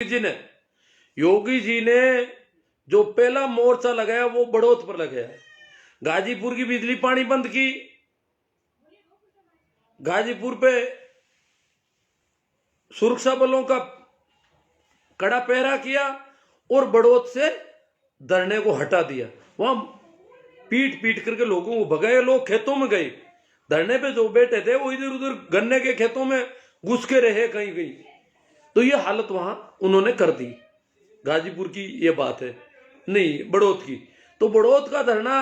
जी ने योगी जी ने जो पहला मोर्चा लगाया वो बड़ौत पर लगाया। गाजीपुर की बिजली पानी बंद की, गाजीपुर पे सुरक्षा बलों का कड़ा पहरा किया और बड़ौत से धरने को हटा दिया। वहां पीट पीट करके लोगों को भगाए, लोग खेतों में गए। धरने पे जो बैठे थे वो इधर उधर गन्ने के खेतों में घुस के रहे कहीं कहीं। तो ये हालत वहां उन्होंने कर दी। गाजीपुर की ये बात है, नहीं बड़ौत की। तो बड़ौत का धरना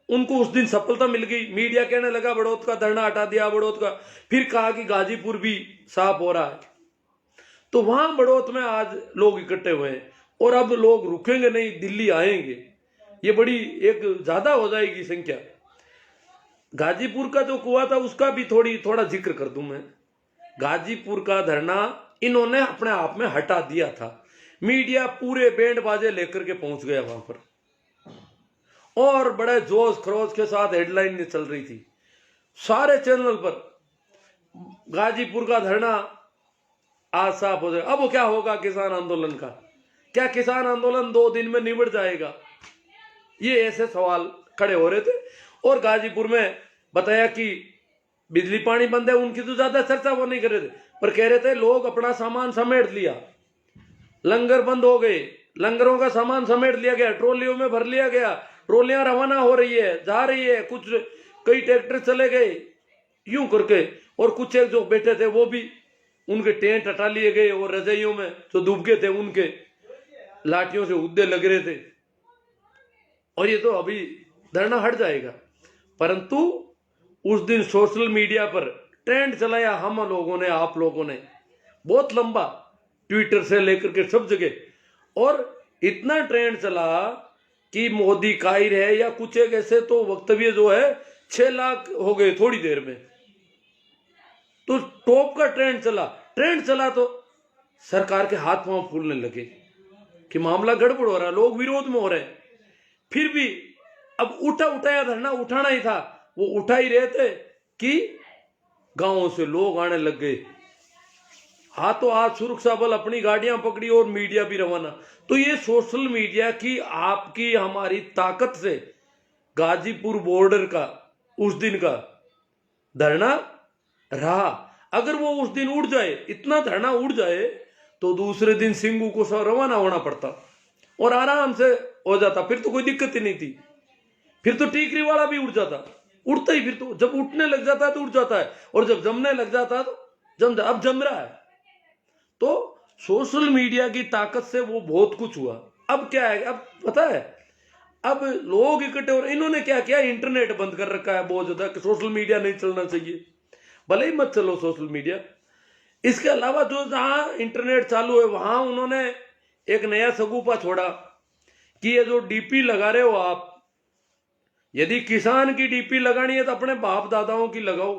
उनको उस दिन सफलता मिल गई। मीडिया कहने लगा बड़ौत का धरना हटा दिया, बड़ौत का। फिर कहा कि गाजीपुर भी साफ हो रहा है। तो वहां बड़ौत में आज लोग इकट्ठे हुए हैं और अब लोग रुकेंगे नहीं, दिल्ली आएंगे। ये बड़ी एक ज्यादा हो जाएगी संख्या। गाजीपुर का जो कुआ था उसका भी थोड़ा जिक्र कर दूं मैं। गाजीपुर का धरना इन्होंने अपने आप में हटा दिया था। मीडिया पूरे बैंड बाजे लेकर के पहुंच गया वहां पर और बड़े जोश खरोश के साथ हेडलाइन चल रही थी सारे चैनल पर। गाजीपुर का धरना आज साफ हो जाए। अब क्या होगा किसान आंदोलन का? क्या किसान आंदोलन 2 दिन में निबट जाएगा? ये ऐसे सवाल खड़े हो रहे थे। और गाजीपुर में बताया कि बिजली पानी बंद है, उनकी तो ज्यादा चर्चा वो नहीं कर रहे थे, पर कह रहे थे लोग अपना सामान समेट लिया, लंगर बंद हो गए, लंगरों का सामान समेट लिया गया, ट्रॉलियों में भर लिया गया, ट्रॉलियां रवाना हो रही है, जा रही है, कुछ कई ट्रैक्टर चले गए यूं करके। और कुछ एक जो बैठे थे वो भी उनके टेंट हटा लिए गए और रजाइयों में जो डूब गए थे उनके लाठियों से उद्दे लग रहे थे। और ये तो अभी धरना हट जाएगा। परंतु उस दिन सोशल मीडिया पर ट्रेंड चलाया हम लोगों ने, आप लोगों ने, बहुत लंबा, ट्विटर से लेकर के सब जगह। और इतना ट्रेंड चला कि मोदी कायर है या कुछ एक ऐसे तो वक्तव्य जो है 6 लाख हो गए थोड़ी देर में। तो टॉप का ट्रेंड चला तो सरकार के हाथ पांव फूलने लगे कि मामला गड़बड़ हो रहा है, लोग विरोध में हो रहे हैं। फिर भी अब उठाया धरना उठाना ही था, वो उठा ही रहे थे कि गांवों से लोग आने लग गए। हाथों हाथ सुरक्षा बल अपनी गाड़ियां पकड़ी और मीडिया भी रवाना। तो ये सोशल मीडिया की आपकी हमारी ताकत से गाजीपुर बॉर्डर का उस दिन का धरना रहा। अगर वो उस दिन उड़ जाए, इतना धरना उड़ जाए, तो दूसरे दिन सिंगू को रवाना होना पड़ता और आराम से हो जाता। फिर तो कोई दिक्कत ही नहीं थी। फिर तो टीकरी वाला भी उड़ जाता, उड़ता ही। फिर तो जब उठने लग जाता है तो उड़ जाता है, और जब जमने लग जाता है तो अब जम रहा है। तो सोशल मीडिया की ताकत से वो बहुत कुछ हुआ। अब क्या है, अब पता है, अब लोग इकट्ठे हो रहे। इन्होंने क्या किया, इंटरनेट बंद कर रखा है बहुत ज्यादा कि सोशल मीडिया नहीं चलना चाहिए। भले ही मत चलो सोशल मीडिया। इसके अलावा जो जहां इंटरनेट चालू है वहां उन्होंने एक नया सगुफा छोड़ा कि ये जो डीपी लगा रहे हो आप, यदि किसान की डीपी लगानी है तो अपने बाप दादाओं की लगाओ।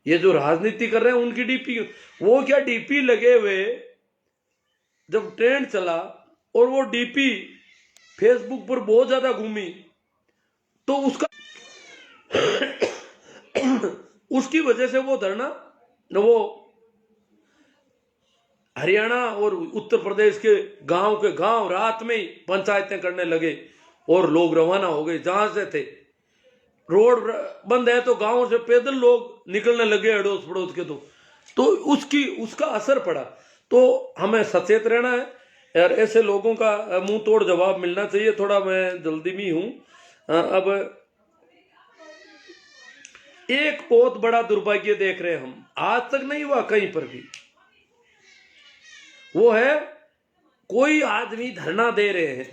ये जो राजनीति कर रहे हैं उनकी डीपी, वो क्या डीपी लगे हुए जब ट्रेंड चला और वो डीपी फेसबुक पर बहुत ज्यादा घूमी, तो उसकी वजह से वो धरना वो हरियाणा और उत्तर प्रदेश के गांव रात में ही पंचायतें करने लगे और लोग रवाना हो गए जहां से थे। रोड बंद है तो गांव से पैदल लोग निकलने लगे अड़ोस पड़ोस के। तो उसका असर पड़ा। तो हमें सचेत रहना है यार, ऐसे लोगों का मुंह तोड़ जवाब मिलना चाहिए। थोड़ा मैं जल्दी में हूं। अब एक बहुत बड़ा दुर्भाग्य देख रहे हैं हम, आज तक नहीं हुआ कहीं पर भी। वो है कोई आदमी धरना दे रहे हैं,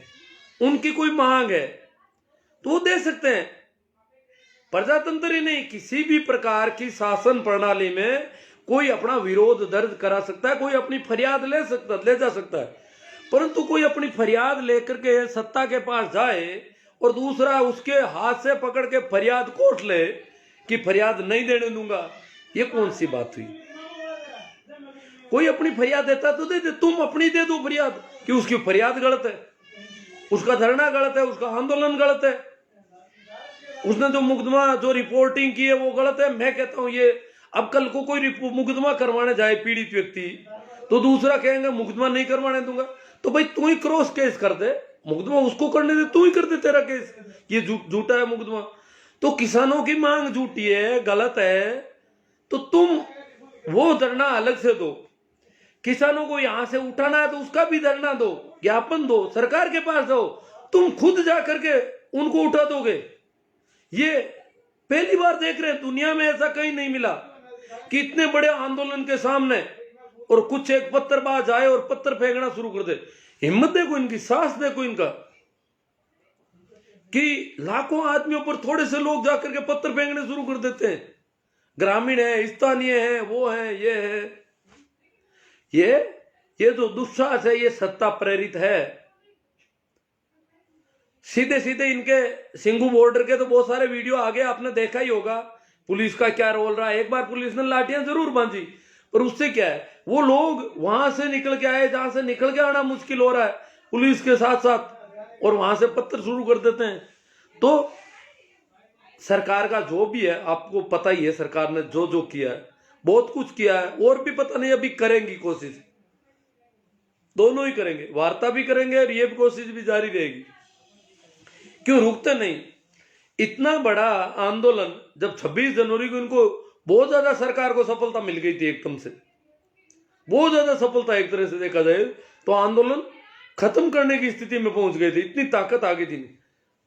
उनकी कोई मांग है तो वो दे सकते हैं। प्रजातंत्र ही नहीं, किसी भी प्रकार की शासन प्रणाली में कोई अपना विरोध दर्ज करा सकता है, कोई अपनी फरियाद ले जा सकता है। परंतु कोई अपनी फरियाद लेकर के सत्ता के पास जाए और दूसरा उसके हाथ से पकड़ के फरियाद कोर्ट ले कि फरियाद नहीं देने दूंगा, ये कौन सी बात हुई? कोई अपनी फरियाद देता तो दे, तुम अपनी दे दो फरियाद कि उसकी फरियाद गलत है, उसका धरना गलत है, उसका आंदोलन गलत है, उसने जो मुकदमा जो रिपोर्टिंग की है वो गलत है। मैं कहता हूं ये अब कल को कोई मुकदमा करवाने जाए पीड़ित व्यक्ति तो दूसरा कहेंगे मुकदमा नहीं करवाने दूंगा। तो भाई तू ही क्रॉस केस कर दे, मुकदमा उसको करने दे, तू ही कर दे तेरा केस, ये झूठा है मुकदमा। तो किसानों की मांग झूठी है, गलत है, तो तुम वो धरना अलग से दो। किसानों को यहां से उठाना है तो उसका भी धरना दो, ज्ञापन दो, सरकार के पास दो। तुम खुद जा करके उनको उठा दोगे, ये पहली बार देख रहे हैं। दुनिया में ऐसा कहीं नहीं मिला कि इतने बड़े आंदोलन के सामने और कुछ एक पत्थरबाज आए और पत्थर फेंकना शुरू कर दे। हिम्मत देखो इनकी, साहस देखो इनका, कि लाखों आदमियों पर थोड़े से लोग जाकर के पत्थर फेंकने शुरू कर देते हैं। ग्रामीण है, स्थानीय है, वो है, ये है। ये जो दुस्साहस है ये सत्ता प्रेरित है। सीधे सीधे इनके सिंगू बॉर्डर के तो बहुत सारे वीडियो आ गए, आपने देखा ही होगा। पुलिस का क्या रोल रहा है। एक बार पुलिस ने लाठियां जरूर बांधी, पर उससे क्या है, वो लोग वहां से निकल के आए जहां से निकल के आना मुश्किल हो रहा है पुलिस के साथ साथ, और वहां से पत्थर शुरू कर देते हैं। तो सरकार का जो भी है, आपको पता ही है, सरकार ने जो जो किया है, बहुत कुछ किया है, और भी पता नहीं अभी करेंगी कोशिश, दोनों ही करेंगे, वार्ता भी करेंगे और ये कोशिश भी जारी रहेगी। क्यों रुकते नहीं। इतना बड़ा आंदोलन, जब 26 जनवरी को इनको बहुत ज्यादा सरकार को सफलता मिल गई थी, एकदम से बहुत ज्यादा सफलता, एक तरह से देखा जाए तो आंदोलन खत्म करने की स्थिति में पहुंच गए थे, इतनी ताकत आ गई थी,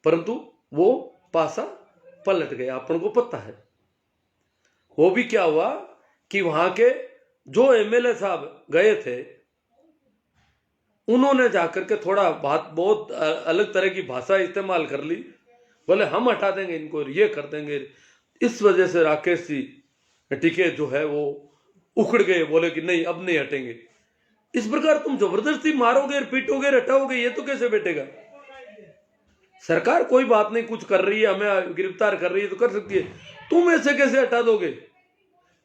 परंतु वो पासा पलट गया, अपन को पता है। वो भी क्या हुआ कि वहां के जो एमएलए साहब गए थे, उन्होंने जाकर के थोड़ा बात बहुत अलग तरह की भाषा इस्तेमाल कर ली, बोले हम हटा देंगे इनको, ये कर देंगे। इस वजह से राकेश जी टिके जो है वो उखड़ गए, बोले कि नहीं अब नहीं हटेंगे। इस प्रकार तुम जबरदस्ती मारोगे, पीटोगे, हटाओगे, ये तो कैसे बैठेगा। सरकार कोई बात नहीं, कुछ कर रही है, हमें गिरफ्तार कर रही है तो कर सकती है, तुम ऐसे कैसे हटा दोगे।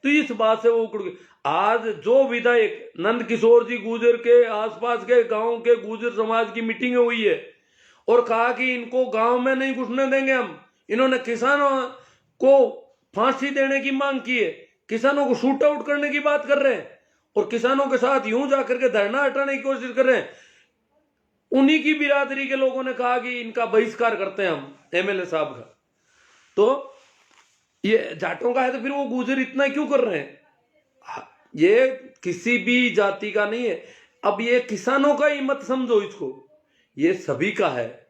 तो इस बात से वो उखड़ गए। आज जो विधायक नंद किशोर जी गुर्जर के आसपास के गांव के गुर्जर समाज की मीटिंग हुई है और कहा कि इनको गांव में नहीं घुसने देंगे हम, इन्होंने किसानों को फांसी देने की मांग की है, किसानों को शूट आउट करने की बात कर रहे हैं और किसानों के साथ यूं जाकर के धरना हटाने की कोशिश कर रहे हैं। उन्हीं की बिरादरी के लोगों ने कहा कि इनका बहिष्कार करते हैं हम, एमएलए साहब का। तो ये जाटों का है तो फिर वो गुर्जर इतना क्यों कर रहे हैं। ये किसी भी जाति का नहीं है। अब ये किसानों का ही मत समझो इसको, ये सभी का है।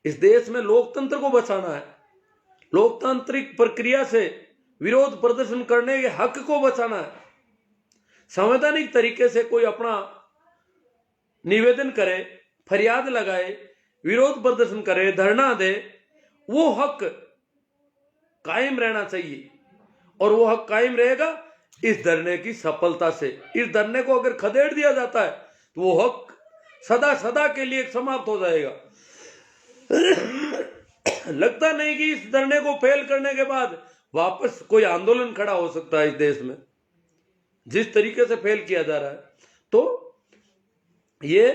इस देश में लोकतंत्र को बचाना है, लोकतांत्रिक प्रक्रिया से विरोध प्रदर्शन करने के हक को बचाना है। संवैधानिक तरीके से कोई अपना निवेदन करे, फरियाद लगाए, विरोध प्रदर्शन करे, धरना दे, वो हक कायम रहना चाहिए। और वो हक कायम रहेगा इस धरने की सफलता से। इस धरने को अगर खदेड़ दिया जाता है तो वो हक सदा सदा के लिए समाप्त हो जाएगा। लगता नहीं कि इस धरने को फेल करने के बाद वापस कोई आंदोलन खड़ा हो सकता है इस देश में, जिस तरीके से फेल किया जा रहा है। तो ये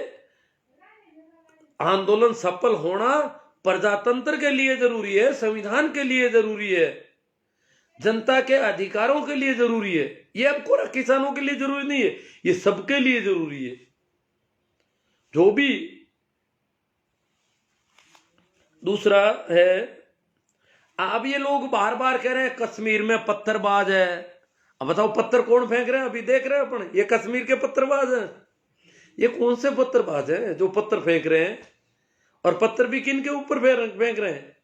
आंदोलन सफल होना प्रजातंत्र के लिए जरूरी है, संविधान के लिए जरूरी है, जनता के अधिकारों के लिए जरूरी है। ये अब कोई किसानों के लिए जरूरी नहीं है, ये सबके लिए जरूरी है। जो भी दूसरा है, अब ये लोग बार बार कह रहे हैं कश्मीर में पत्थरबाज है। अब बताओ पत्थर कौन फेंक रहे हैं, अभी देख रहे हैं अपन, ये कश्मीर के पत्थरबाज हैं। ये कौन से पत्थरबाज हैं जो पत्थर फेंक रहे हैं। और पत्थर भी किन के ऊपर फेंक रहे हैं,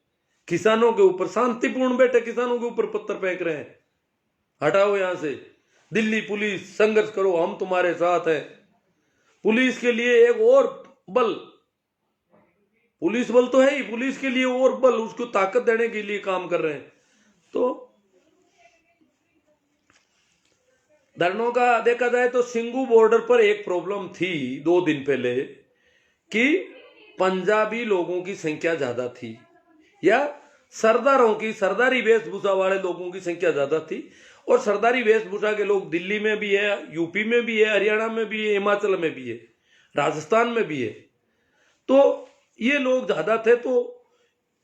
किसानों के ऊपर। शांतिपूर्ण बैठे किसानों के ऊपर पत्थर फेंक रहे हैं। हटाओ यहां से। दिल्ली पुलिस, संघर्ष करो, हम तुम्हारे साथ हैं। पुलिस के लिए एक और बल, पुलिस बल तो है ही, पुलिस के लिए और बल, उसको ताकत देने के लिए काम कर रहे हैं। तो धरनों का देखा जाए तो सिंगू बॉर्डर पर एक प्रॉब्लम थी 2 दिन पहले कि पंजाबी लोगों की संख्या ज्यादा थी, या सरदारों की, सरदारी वेशभूषा वाले लोगों की संख्या ज्यादा थी। और सरदारी वेशभूषा के लोग दिल्ली में भी है, यूपी में भी है, हरियाणा में भी है, हिमाचल में भी है, राजस्थान में भी है। तो ये लोग ज्यादा थे, तो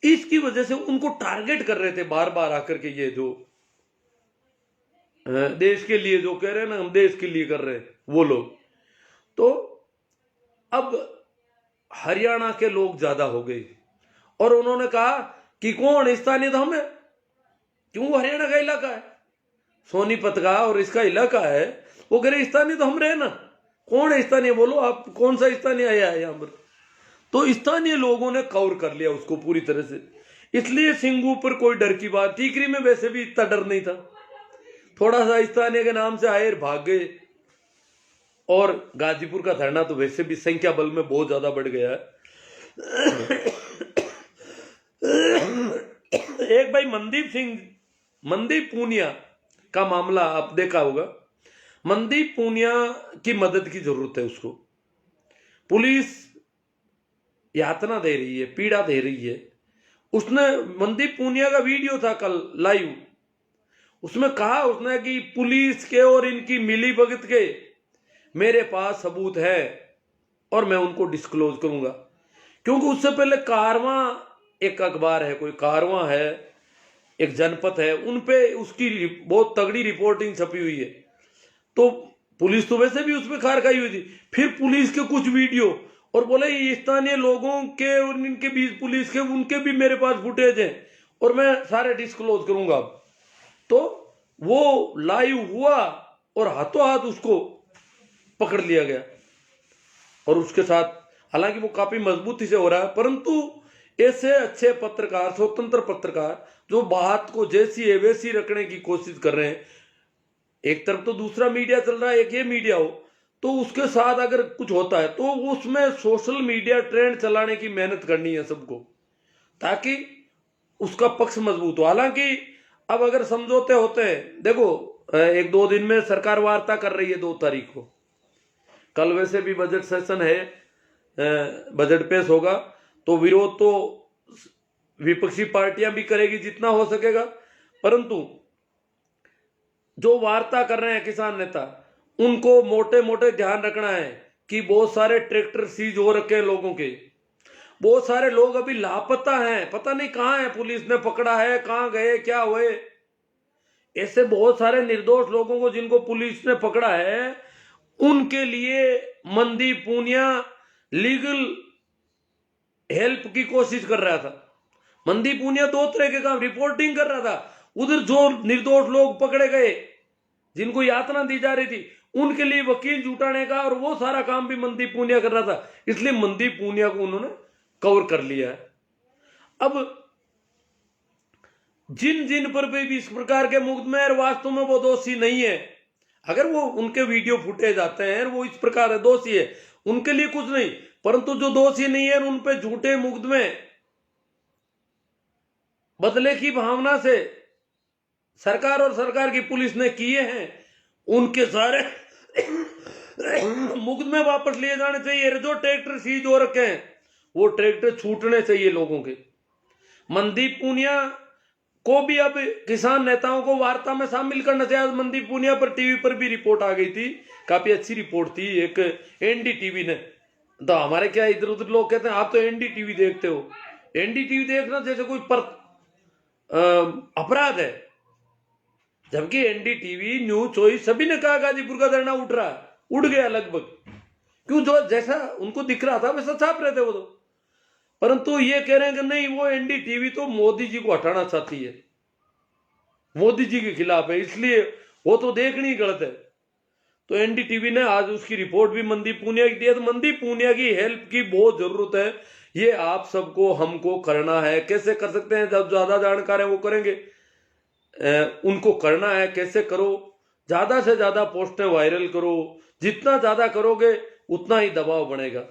इसकी वजह से उनको टारगेट कर रहे थे बार बार आकर के। ये जो देश के लिए जो कह रहे हैं ना, हम देश के लिए कर रहे हैं, वो लोग तो अब हरियाणा के लोग ज्यादा हो गए और उन्होंने कहा कि कौन स्थानीय तो हमें, क्यों हरियाणा का इलाका है, सोनीपत का और इसका इलाका है, वो कह रहे स्थानीय तो हम रहे ना, कौन है स्थानीय, बोलो आप कौन सा स्थानीय आया है यहाँ पर। तो स्थानीय लोगों ने कवर कर लिया उसको पूरी तरह से, इसलिए सिंगू पर कोई डर की बात, टीकरी में वैसे भी इतना डर नहीं था, थोड़ा सा स्थानीय के नाम से आए भाग गए। और गाजीपुर का धरना तो वैसे भी संख्या बल में बहुत ज्यादा बढ़ गया है। एक भाई मनदीप पूनिया का मामला आप देखा होगा। मनदीप पूनिया की मदद की जरूरत है उसको, पुलिस यातना दे रही है, पीड़ा दे रही है। उसने मनदीप पूनिया का वीडियो था कल लाइव, उसमें कहा उसने कि पुलिस के और इनकी मिली भगत के मेरे पास सबूत है और मैं उनको डिस्क्लोज करूंगा। क्योंकि उससे पहले कारवां एक अखबार है, कोई कारवां है, एक जनपद है, उनपे उसकी बहुत तगड़ी रिपोर्टिंग छपी हुई है। तो पुलिस तो वैसे भी उसमें खार खाई हुई थी, फिर पुलिस के कुछ वीडियो और बोले ये स्थानीय लोगों के और इनके बीच पुलिस के, उनके भी मेरे पास फुटेज हैं और मैं सारे डिस्क्लोज करूंगा। तो वो लाइव हुआ और हाथों हाथ उसको पकड़ लिया गया और उसके साथ, हालांकि वो काफी मजबूती से हो रहा है, परंतु ऐसे अच्छे पत्रकार, स्वतंत्र पत्रकार जो बात को जैसी है वैसी रखने की कोशिश कर रहे हैं, एक तरफ तो दूसरा मीडिया चल रहा है, एक ये मीडिया हो, तो उसके साथ अगर कुछ होता है तो उसमें सोशल मीडिया ट्रेंड चलाने की मेहनत करनी है सबको, ताकि उसका पक्ष मजबूत हो। हालांकि अब अगर समझौते होते हैं, देखो 1-2 दिन में सरकार वार्ता कर रही है 2 तारीख को, कल वैसे भी बजट सेशन है, बजट पेश होगा, तो विरोध तो विपक्षी पार्टियां भी करेगी जितना हो सकेगा, परंतु जो वार्ता कर रहे हैं किसान नेता, उनको मोटे मोटे ध्यान रखना है कि बहुत सारे ट्रैक्टर सीज हो रखे हैं लोगों के, बहुत सारे लोग अभी लापता हैं, पता नहीं कहां है, पुलिस ने पकड़ा है, कहां गए, क्या हुए। ऐसे बहुत सारे निर्दोष लोगों को जिनको पुलिस ने पकड़ा है, उनके लिए मनदीप पूनिया लीगल हेल्प की कोशिश कर रहा था। मनदीप पूनिया 2 तरह के काम, रिपोर्टिंग कर रहा था, उधर जो निर्दोष लोग पकड़े गए जिनको यातना दी जा रही थी उनके लिए वकील जुटाने का, और वो सारा काम भी मनदीप पूनिया कर रहा था, इसलिए मनदीप पूनिया को उन्होंने कवर कर लिया है। अब जिन जिन पर भी इस प्रकार के मुकदमे और वास्तव में वो दोषी नहीं है, अगर वो उनके वीडियो फुटेज आते हैं वो इस प्रकार है दोषी है, उनके लिए कुछ नहीं, परंतु जो दोषी नहीं है उन पे झूठे मुकदमे बदले की भावना से सरकार और सरकार की पुलिस ने किए हैं, उनके सारे मुकदमे वापस लिए जाने चाहिए। जो ट्रैक्टर सीज हो रखे हैं वो ट्रैक्टर छूटने चाहिए लोगों के। मनदीप पूनिया को भी अब किसान नेताओं को वार्ता में शामिल करना चाहिए। आज मनदीप पूनिया पर टीवी पर भी रिपोर्ट आ गई थी, काफी अच्छी रिपोर्ट थी, एक एनडीटीवी ने। तो हमारे क्या इधर उधर लोग कहते हैं आप तो एनडीटीवी देखते हो, एनडीटीवी देखना जैसे कोई अपराध है, जबकि एनडीटीवी, न्यूज चॉइस सभी ने कहा गाजीपुर का धरना उठ रहा है, उड़ गया लगभग, क्यों, जो जैसा उनको दिख रहा था वैसा छाप रहे थे वो तो। परंतु ये कह रहे हैं कि नहीं, वो एनडीटीवी तो मोदी जी को हटाना चाहती है, मोदी जी के खिलाफ है, इसलिए वो तो देखनी गलत है। तो एनडीटीवी ने आज उसकी रिपोर्ट भी मनदीप पूनिया की दी है। तो मनदीप पूनिया की हेल्प की बहुत जरूरत है, ये आप सबको हमको करना है। कैसे कर सकते हैं, जब ज्यादा जानकार है वो करेंगे, उनको करना है, कैसे करो, ज्यादा से ज्यादा पोस्टें वायरल करो, जितना ज्यादा करोगे उतना ही दबाव बढ़ेगा।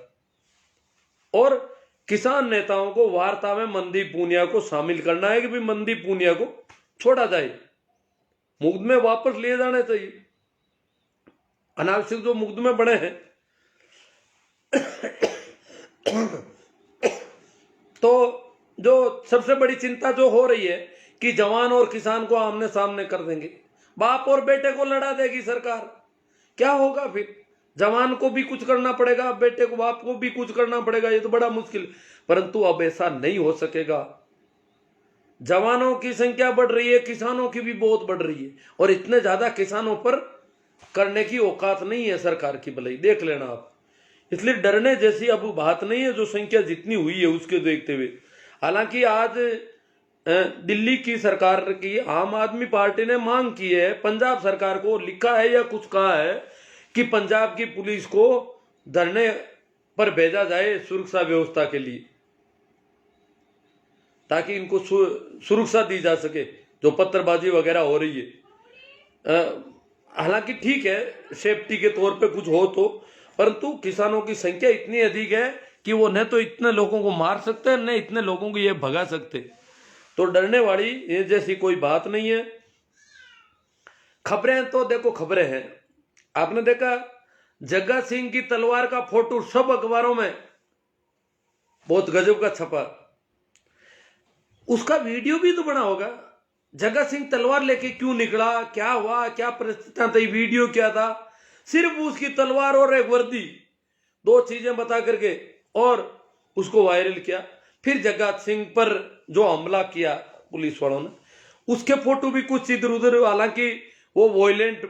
और किसान नेताओं को वार्ता में मनदीप पूनिया को शामिल करना है कि भाई मनदीप पूनिया को छोड़ा जाए, मुकदमे वापस लिए जाने चाहिए, अनावश्यक जो मुकदमे बने हैं। तो जो सबसे बड़ी चिंता जो हो रही है कि जवान और किसान को आमने सामने कर देंगे, बाप और बेटे को लड़ा देगी सरकार, क्या होगा फिर? जवान को भी कुछ करना पड़ेगा, बेटे को, बाप को भी कुछ करना पड़ेगा, ये तो बड़ा मुश्किल। परंतु अब ऐसा नहीं हो सकेगा। जवानों की संख्या बढ़ रही है, किसानों की भी बहुत बढ़ रही है, और इतने ज्यादा किसानों पर करने की औकात नहीं है सरकार की भलाई, देख लेना आप। इसलिए डरने जैसी अब बात नहीं है जो संख्या जितनी हुई है उसके देखते हुए। हालांकि आज दिल्ली की सरकार की आम आदमी पार्टी ने मांग की है, पंजाब सरकार को लिखा है या कुछ कहा है कि पंजाब की पुलिस को धरने पर भेजा जाए सुरक्षा व्यवस्था के लिए, ताकि इनको सुरक्षा दी जा सके जो पत्थरबाजी वगैरह हो रही है। हालांकि ठीक है सेफ्टी के तौर पे कुछ हो तो, परंतु किसानों की संख्या इतनी अधिक है कि वो न तो इतने लोगों को मार सकते हैं न इतने लोगों को ये भगा सकते, तो डरने वाली ये जैसी कोई बात नहीं है। खबरें तो देखो खबरें हैं, आपने देखा जग्गा सिंह की तलवार का फोटो सब अखबारों में बहुत गजब का छपा, उसका वीडियो भी तो बना होगा। जग्गा सिंह तलवार लेके क्यों निकला, क्या हुआ, क्या परिस्थितियां थी, वीडियो क्या था, सिर्फ उसकी तलवार और एक वर्दी, दो चीजें बता करके और उसको वायरल किया। फिर जग्गा सिंह पर जो हमला किया पुलिस वालों ने, उसके फोटो भी कुछ इधर उधर, हालांकि वो वॉयलेंट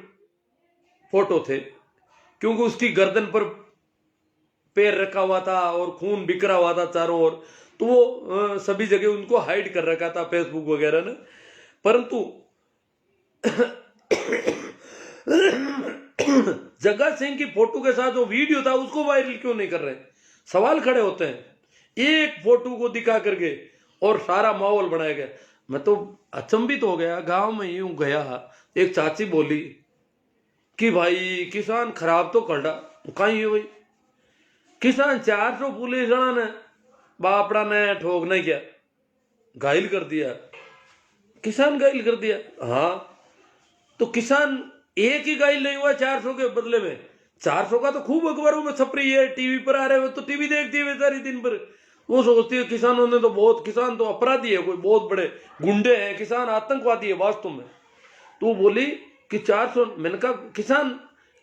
फोटो थे क्योंकि उसकी गर्दन पर पैर रखा हुआ था और खून बिखरा हुआ था चारों ओर, तो वो सभी जगह उनको हाइड कर रखा था फेसबुक वगैरह ने। परंतु जग्गा सिंह की फोटो के साथ जो वीडियो था उसको वायरल क्यों नहीं कर रहे, सवाल खड़े होते हैं। एक फोटो को दिखा करके और सारा माहौल बनाया गया। मैं तो अचंभित हो गया, गांव में यूं गया, एक चाची बोली कि भाई किसान खराब तो कर कहीं है भाई, किसान 400 पुलिस ने बापड़ा ने ठोक नहीं किया, घायल कर दिया, किसान घायल कर दिया। हाँ तो किसान एक ही घायल नहीं हुआ 400 के बदले में, 400 का तो खूब अखबारों में छप रही है, टीवी पर आ रहे हो तो टीवी देखती है बेचारी दिन भर, वो सोचती है किसानों ने तो बहुत, किसान तो अपराधी है, कोई बहुत बड़े गुंडे हैं, किसान आतंकवादी है वास्तव में। तो वो बोली कि 400, मैंने कहा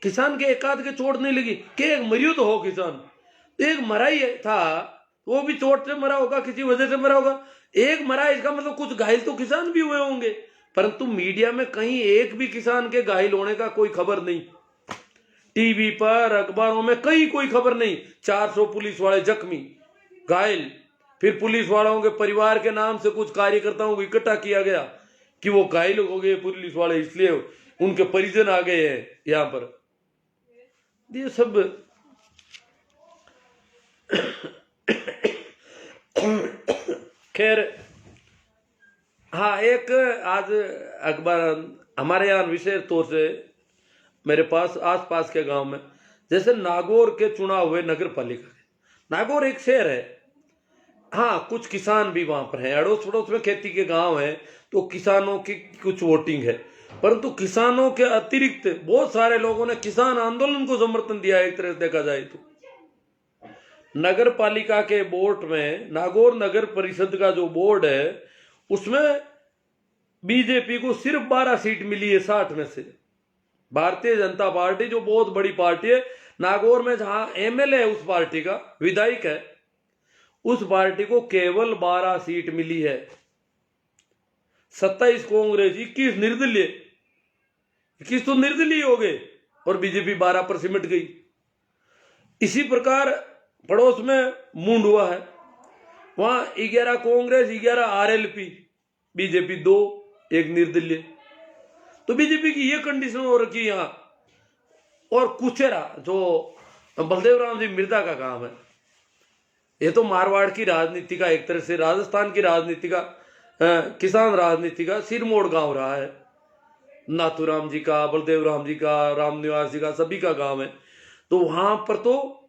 किसान के एक आध के चोट नहीं लगी कि एक मरियो तो हो किसान, एक मरा ही था, वो भी चोट से मरा होगा, किसी वजह से मरा होगा, एक मरा इसका मतलब कुछ घायल तो किसान भी हुए होंगे। परंतु मीडिया में कहीं एक भी किसान के घायल होने का कोई खबर नहीं, टीवी पर अखबारों में कहीं कोई खबर नहीं। 400 पुलिस वाले जख्मी घायल, फिर पुलिस वालों के परिवार के नाम से कुछ कार्यकर्ताओं को इकट्ठा किया गया कि वो घायल हो गए पुलिस वाले, इसलिए उनके परिजन आ गए हैं यहां पर। ये सब खैर, हाँ एक आज अखबार हमारे यहाँ विशेष तौर से मेरे पास आसपास के गांव में, जैसे नागौर के चुनाव हुए नगर पालिका के, नागौर एक शहर है, हाँ कुछ किसान भी वहां पर हैं, अड़ोस पड़ोस में खेती के गांव हैं, तो किसानों की कुछ वोटिंग है। परंतु किसानों के अतिरिक्त बहुत सारे लोगों ने किसान आंदोलन को समर्थन दिया है। एक तरह से देखा जाए तो नगर पालिका के बोर्ड में, नागौर नगर परिषद का जो बोर्ड है उसमें बीजेपी को सिर्फ 12 सीट मिली है 60 में से। भारतीय जनता पार्टी जो बहुत बड़ी पार्टी है नागौर में, जहां एमएलए है उस पार्टी का, विधायक है, उस पार्टी को केवल 12 सीट मिली है। 27 कांग्रेस, 21 निर्दलीय, 21 तो निर्दलीय हो गए और बीजेपी 12 पर सिमट गई। इसी प्रकार पड़ोस में मुंड हुआ है, वहां 11 कांग्रेस, 11 आरएलपी, बीजेपी 2, एक निर्दलीय। तो बीजेपी की ये कंडीशन हो रखी यहां। और कुचेरा जो बलदेव राम जी मिर्दा का काम है, ये तो मारवाड़ की राजनीति का, एक तरह से राजस्थान की राजनीति का, किसान राजनीति का सिरमोड़ गांव रहा है। नाथूराम जी का, बलदेव राम जी का, रामनिवास जी का, सभी का गांव है। तो वहां पर तो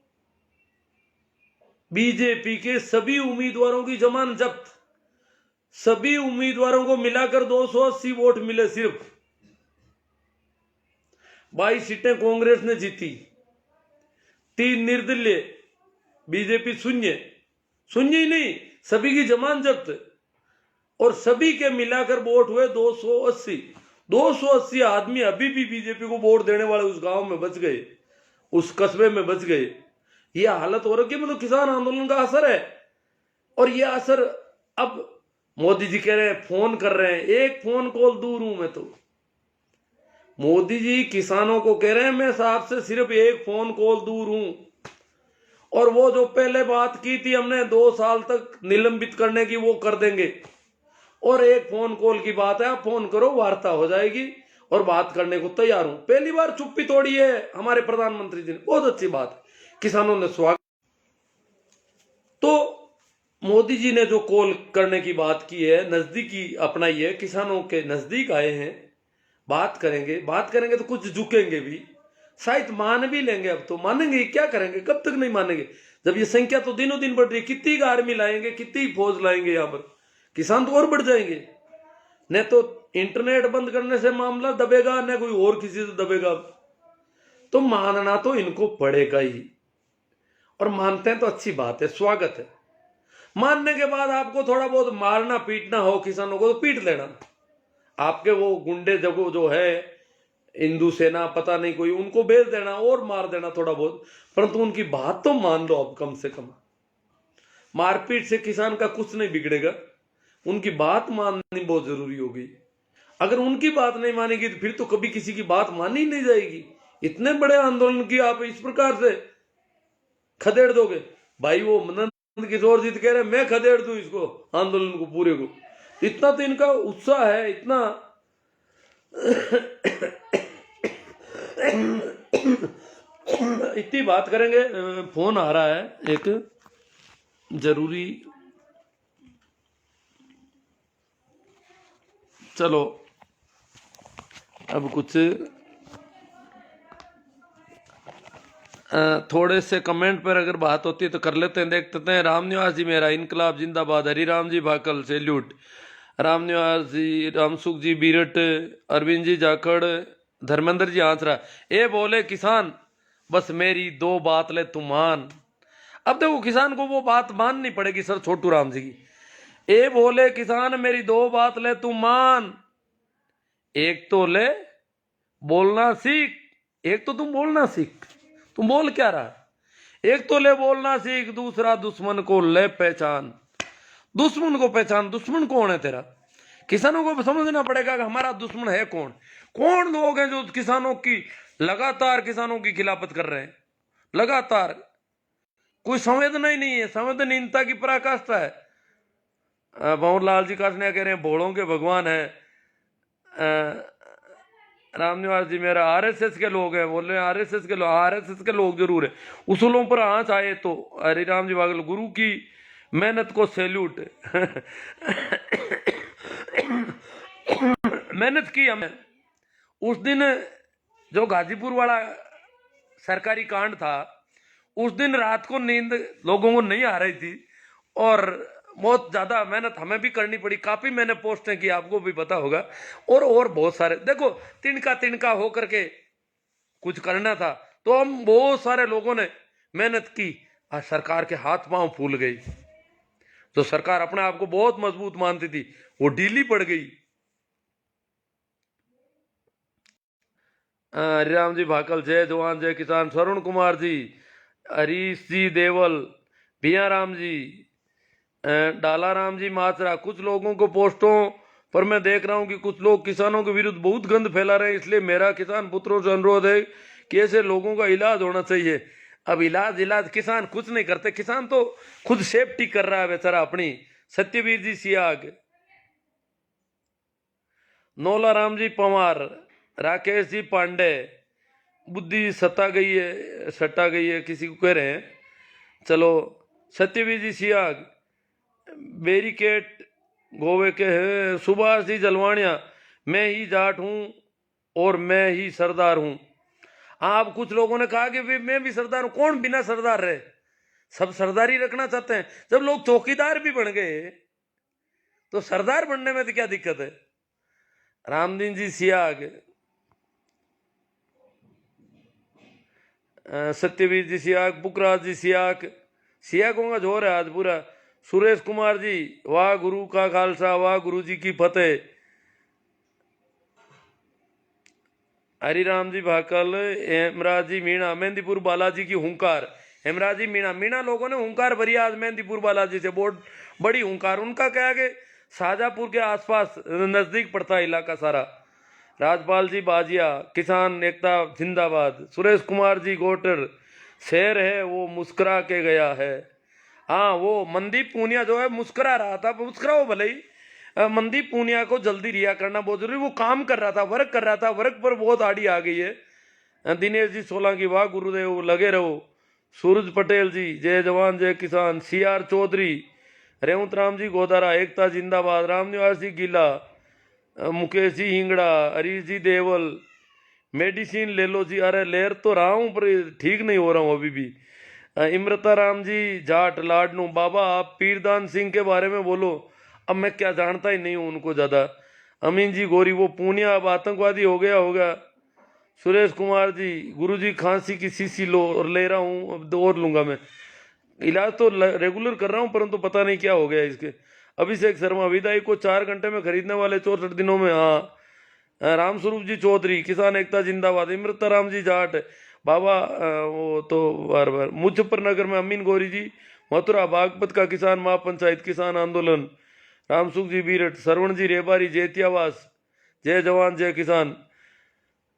बीजेपी के सभी उम्मीदवारों की जमानत जब्त, सभी उम्मीदवारों को मिलाकर 280 वोट मिले सिर्फ। 22 सीटें कांग्रेस ने जीती, 3 निर्दलीय, बीजेपी शून्य ही नहीं, सभी की जमानत जब्त, और सभी के मिलाकर वोट हुए 280 आदमी अभी भी बीजेपी को वोट देने वाले उस गांव में बच गए, उस कस्बे में बच गए। ये हालत हो रही है, मतलब किसान आंदोलन का असर है। और ये असर अब मोदी जी कह रहे हैं, फोन कर रहे हैं, एक फोन कॉल दूर हूं मैं तो। मोदी जी किसानों को कह रहे हैं मैं साहब से सिर्फ एक फोन कॉल दूर हूं, और वो जो पहले बात की थी हमने 2 साल तक निलंबित करने की, वो कर देंगे। और एक फोन कॉल की बात है, आप फोन करो, वार्ता हो जाएगी और बात करने को तैयार हूं। पहली बार चुप्पी तोड़ी है हमारे प्रधानमंत्री जी ने, बहुत अच्छी बात है, किसानों ने स्वागत। तो मोदी जी ने जो कॉल करने की बात की है, नजदीकी अपनाई है, किसानों के नजदीक आए हैं, बात करेंगे तो कुछ झुकेंगे भी, शायद मान भी लेंगे। अब तो मानेंगे, क्या करेंगे, कब तक नहीं मानेंगे, जब ये संख्या तो दिनों दिन बढ़ रही है। कितनी आर्मी लाएंगे, कितनी फौज लाएंगे, यहां पर किसान तो और बढ़ जाएंगे। न तो इंटरनेट बंद करने से मामला दबेगा, न कोई और किसी से दबेगा। तो मानना तो इनको पड़ेगा ही, और मानते हैं तो अच्छी बात है, स्वागत है। मानने के बाद आपको थोड़ा बहुत मारना पीटना हो किसानों को तो पीट लेना। आपके वो गुंडे जगो जो है, हिंदू सेना पता नहीं कोई, उनको भेज देना और मार देना थोड़ा बहुत, परंतु उनकी बात तो मान लो अब कम से कम। मारपीट से किसान का कुछ नहीं बिगड़ेगा, उनकी बात माननी बहुत जरूरी होगी। अगर उनकी बात नहीं मानेगी तो फिर तो कभी किसी की बात मानी नहीं जाएगी। इतने बड़े आंदोलन की आप इस प्रकार से खदेड़ दोगे। भाई वो नंद किशोर जी कह रहे मैं खदेड़ दूं इसको, आंदोलन को पूरे को। इतना तो इनका उत्साह है, इतना इतनी बात करेंगे। फोन आ रहा है एक जरूरी, चलो अब कुछ थोड़े से कमेंट पर अगर बात होती है तो कर लेते हैं, देखते हैं। रामनिवास जी मेरा इनकलाब जिंदाबाद, हरिराम जी भाकल सैल्यूट, रामनिवास जी, रामसुख जी बीरट, अरविंद जी जाखड़, धर्मेंद्र जी आंसरा। ए बोले किसान बस मेरी 2 बात ले तू मान। अब देखो किसान को वो बात माननी पड़ेगी सर छोटू राम जी की। ए बोले किसान मेरी 2 बात ले तू मान, एक तो ले बोलना सीख, एक तो तुम बोलना सीख, तुम बोल क्या रहा है। एक तो ले बोलना सीख, दूसरा दुश्मन को ले पहचान। दुश्मन को पहचान, दुश्मन कौन है तेरा। किसानों को समझना पड़ेगा कि हमारा दुश्मन है कौन। कौन लोग हैं जो किसानों की लगातार किसानों की खिलाफत कर रहे हैं, लगातार। कोई संवेदना ही नहीं है, संवेदनहीनता की पराकाष्ठा है। भंवरलाल जी कासनिया कह रहे हैं भोड़ों के भगवान है। रामनिवास जी मेरा आरएसएस के लोग हैं, बोल रहे हैं आरएसएस के लोग, आरएसएस के लोग जरूर है। उसूलों पर आंच आए तो हरिराम जी बागल, गुरु की मेहनत को सैल्यूट। मेहनत की हमने। उस दिन जो गाजीपुर वाला सरकारी कांड था, उस दिन रात को नींद लोगों को नहीं आ रही थी, और बहुत ज्यादा मेहनत हमें भी करनी पड़ी। काफी मैंने पोस्टें की, आपको भी पता होगा, और बहुत सारे। देखो तिनका तिनका होकर के कुछ करना था, तो हम बहुत सारे लोगों ने मेहनत की। आज सरकार के हाथ पांव फूल गई। जो सरकार अपने आप को बहुत मजबूत मानती थी, वो ढीली पड़ गई। हरिराम जी भाकल, जय जवान जय किसान, श्रवण कुमार जी, हरीश जी देवल, भिया राम जी, डाला राम जी माचरा। कुछ लोगों को पोस्टों पर मैं देख रहा हूं कि कुछ लोग किसानों के विरुद्ध बहुत गंद फैला रहे हैं, इसलिए मेरा किसान पुत्रों से अनुरोध है कि ऐसे लोगों का इलाज होना चाहिए। अब इलाज किसान कुछ नहीं करते, किसान तो खुद सेफ्टी कर रहा है बेचारा अपनी। सत्यवीर जी सियाग, नौला राम जी पवार, राकेश जी पांडे, बुद्धि सता गई है, सटा गई है किसी को कह रहे हैं। चलो सत्यवीर जी सियाग, बैरिकेट गोवे के हैं। सुभाष जी जलवानिया, मैं ही जाट हूं और मैं ही सरदार हूं। आप कुछ लोगों ने कहा कि मैं भी सरदार हूं। कौन बिना सरदार रहे, सब सरदारी रखना चाहते हैं। जब लोग चौकीदार भी बन गए तो सरदार बनने में तो क्या दिक्कत है। रामदीन जी सियाग, सत्यवीर जी सियाग, पुखराज जी सियाग, सियागों का जोर है आज पूरा। सुरेश कुमार जी, वाह गुरु का खालसा, वाह गुरु जी की फतेह। हरिराम जी भाकल, हेमराज जी मीणा, मेहंदीपुर बालाजी की हुंकार। हेमराज जी मीणा, मीणा लोगों ने हुंकार भरी आज मेहंदीपुर बालाजी से, बहुत बड़ी हुंकार। उनका क्या है कि शाहजहांपुर के आसपास नजदीक पड़ता है इलाका सारा। राजपाल जी बाजिया, किसान एकता जिंदाबाद। सुरेश कुमार जी गोटर, शेर है वो मुस्कुरा के गया है। हाँ, वो मनदीप पूनिया जो है मुस्कुरा रहा था, मुस्कुराओ भले ही। मनदीप पूनिया को जल्दी रिहा करना बहुत जरूरी। वो काम कर रहा था, वर्क कर रहा था, वर्क पर बहुत आड़ी आ गई है। दिनेश जी सोलंकी, वाह गुरुदेव, लगे रहो। सूरज पटेल जी, जय जवान जय किसान। CR चौधरी, रेवंत राम जी गोदारा, एकता जिंदाबाद। रामनिवास जी गीला, मुकेश जी हिंगड़ा, हरीश जी देवल, मेडिसिन ले लो जी। अरे लेर तो रहा हूँ पर ठीक नहीं हो रहा हूँ अभी भी। इमरता राम जी जाट लाडनू, बाबा आप पीरदान सिंह के बारे में बोलो। अब मैं क्या जानता ही नहीं हूँ उनको ज़्यादा। अमीन जी गोरी, वो पूनिया अब आतंकवादी हो गया होगा। सुरेश कुमार जी, गुरु जी खांसी की शीशी लो, और ले रहा हूँ, अब 2 और लूंगा मैं। इलाज तो रेगुलर कर रहा हूँ, परंतु पता नहीं क्या हो गया इसके। अभिषेक शर्मा, विदाई को 4 घंटे में खरीदने वाले 64 दिनों में। हाँ, रामस्वरूप जी चौधरी, किसान एकता जिंदाबाद। इमरता राम जी जाट, बाबा वो तो बार बार। मुजफ्फरनगर में अमीन गोरी जी, मथुरा बागपत का किसान महापंचायत, किसान आंदोलन। रामसुख जी बीरट, सरवण जी रेबारी, जैतियावास, जय जवान जय किसान।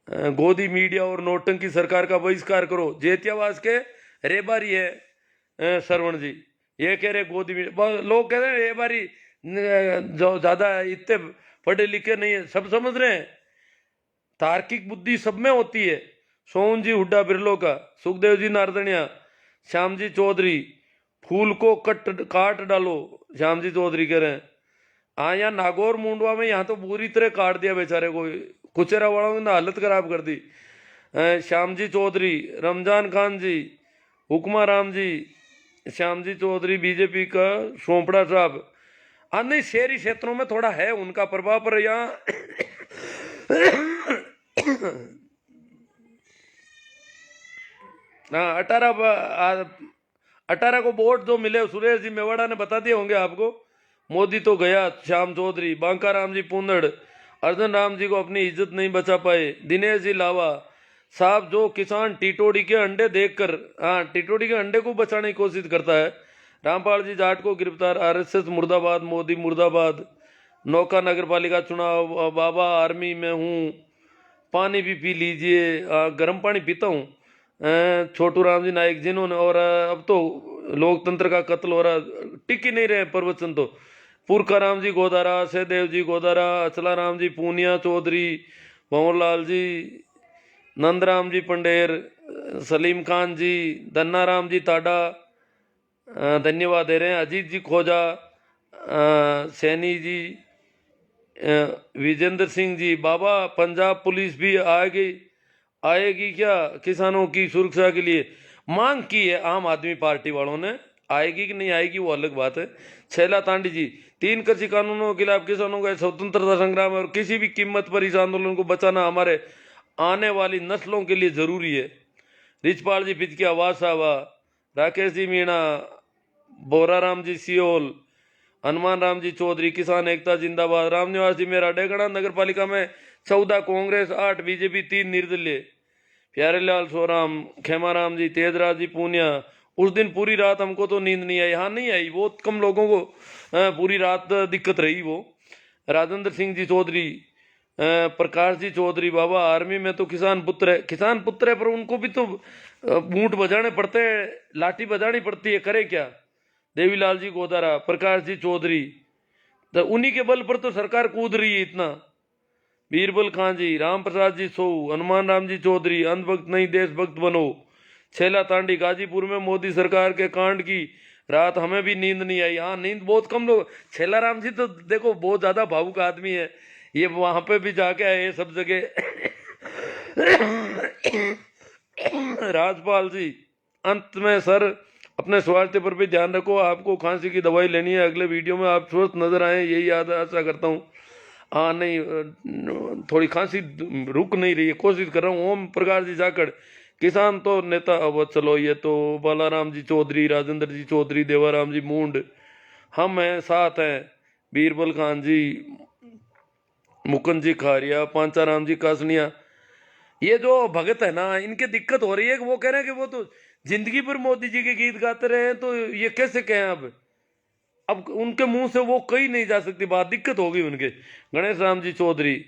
गोदी मीडिया और नोटंकी सरकार का बहिष्कार करो, जैतियावास के रेबारी है सरवण जी। ये कह रहे गोदी मीडिया, लोग कह रहे हैं रेबारी जो ज्यादा इतने पढ़े लिखे नहीं है, सब समझ रहे हैं। तार्किक बुद्धि सब में होती है। सोहन जी हुड्डा बिरलो का, सुखदेव जी नारदनिया, श्याम जी चौधरी, फूल को काट डालो, श्याम जी चौधरी कह रहे हैं। हाँ, यहाँ नागौर मुंडवा में यहाँ तो पूरी तरह काट दिया बेचारे को, कुचेरा वालों ने हालत खराब कर दी। श्याम जी चौधरी, रमजान खान जी, हुक्मा राम जी, श्याम जी चौधरी बीजेपी का, सोपड़ा साहब। हाँ नहीं, शहरी क्षेत्रों में थोड़ा है उनका प्रभाव, पर यहाँ 18 को वोट जो मिले, सुरेश जी मेवाड़ा ने बता दिए होंगे आपको। मोदी तो गया, श्याम चौधरी, बांका राम जी पूंदड़, अर्जुन राम जी को अपनी इज्जत नहीं बचा पाए। दिनेश जी लावा साहब, जो किसान टिटोड़ी के अंडे देखकर, हाँ टिटोड़ी के अंडे को बचाने की कोशिश करता है। रामपाल जी जाट को गिरफ्तार, RSS मुर्दाबाद, मोदी मुर्दाबाद। नौका नगर पालिका चुनाव, बाबा आर्मी में हूँ, पानी भी पी लीजिए, गर्म पानी पीता हूँ। छोटू राम जी नायक, जिन्होंने, और अब तो लोकतंत्र का कत्ल हो रहा, टिक ही नहीं रहे प्रवचन तो। पुरखा राम जी गोदारा, सहदेव जी गोदारा, अचला राम जी पूनिया चौधरी, भंवरलाल जी, नंदराम जी पंडेर, सलीम खान जी, धन्ना राम जी ताडा, धन्यवाद दे रहे हैं। अजीत जी खोजा, सैनी जी, विजेंद्र सिंह जी, बाबा पंजाब पुलिस भी आएगी क्या किसानों की सुरक्षा के लिए? मांग की है आम आदमी पार्टी वालों ने, आएगी कि नहीं आएगी वो अलग बात है। छैला तांडी जी, 3 कृषि कानूनों के खिलाफ किसानों का स्वतंत्रता संग्राम है और किसी भी कीमत पर इस आंदोलन को बचाना हमारे आने वाली नस्लों के लिए जरूरी है। रिचपाल जी पिचकिया, वासावा, राकेश जी मीणा, बोरा राम जी सियोल, हनुमान राम जी चौधरी, किसान एकता जिंदाबाद। रामनिवास जी मेरा, डेगड़ा नगर पालिका में 14 कांग्रेस, 8 बीजेपी, 3 निर्दलीय। प्यारेलाल सोराम, खेमाराम जी, तेजराज जी पूनिया। उस दिन पूरी रात हमको तो नींद नहीं आई। हाँ नहीं आई, बहुत कम लोगों को पूरी रात दिक्कत रही वो। राजेंद्र सिंह जी चौधरी, प्रकाश जी चौधरी, बाबा आर्मी में तो किसान पुत्र है, पर उनको भी तो बूट बजाने पड़ते हैं, लाठी बजानी पड़ती है, करे क्या। देवीलाल जी गोदारा, प्रकाश जी चौधरी, तो उन्हीं के बल पर तो सरकार कूद रही है इतना। बीरबल खान जी, राम प्रसाद जी सो, हनुमान राम जी चौधरी, अंधभक्त नहीं देशभक्त बनो। छैला तांडी, गाजीपुर में मोदी सरकार के कांड की रात हमें भी नींद नहीं आई। हाँ, नींद बहुत कम लोग। छैला राम जी तो देखो बहुत ज्यादा भावुक आदमी है, ये वहां पे भी जाके आए सब जगह। राजपाल जी, अंत में सर अपने स्वास्थ्य पर भी ध्यान रखो, आपको खांसी की दवाई लेनी है। अगले वीडियो में आप स्वस्थ नजर आए, यही आशा करता हूँ। हाँ नहीं, थोड़ी खांसी रुक नहीं रही है, कोशिश कर रहा हूँ। ओम प्रकाश जी जाखड़, किसान तो नेता, अब चलो ये तो बालाराम जी चौधरी, राजेंद्र जी चौधरी, देवाराम जी मूंड, हम हैं, साथ हैं। बीरबल खान जी, मुकुंद जी खारिया, पांचाराम जी कासनिया। ये जो भगत है ना, इनके दिक्कत हो रही है कि वो कह रहे हैं कि वो तो जिंदगी भर मोदी जी के गीत गाते रहे हैं, तो ये कैसे कहें। अब उनके मुंह से वो कही नहीं जा सकती बात, दिक्कत होगी उनके। गणेश राम जी चौधरी,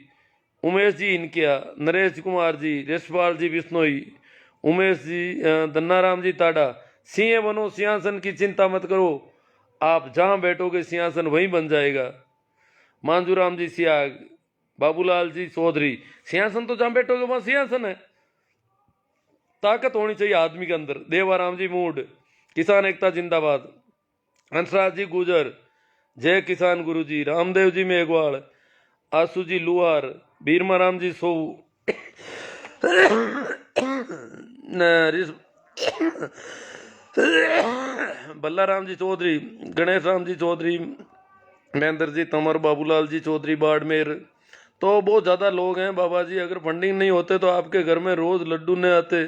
उमेश जी इनकिया, नरेश कुमार जी, यशपाल जी बिश्नोई, उमेश जी दन्नाराम जी ताडा, सिंह बनो सिंहासन की चिंता मत करो, आप जहां बैठोगे सिंहासन वहीं बन जाएगा। मांजूराम जी सियाग, बाबूलाल जी चौधरी, सिंहासन तो जहां बैठोगे वहां सिंहासन है। ताकत होनी चाहिए आदमी के अंदर। देवाराम जी मूड, किसान एकता जिंदाबाद। हंसराज जी गुजर, जय किसान गुरु जी। रामदेव जी मेघवाल, आसू जी लुहार, भीरमाराम जी सोऊ, बल्लाराम जी चौधरी, गणेश राम जी चौधरी, महेंद्र जी तंवर, बाबूलाल जी चौधरी बाड़मेर। तो बहुत ज़्यादा लोग हैं बाबा जी। अगर फंडिंग नहीं होते तो आपके घर में रोज लड्डू नहीं आते।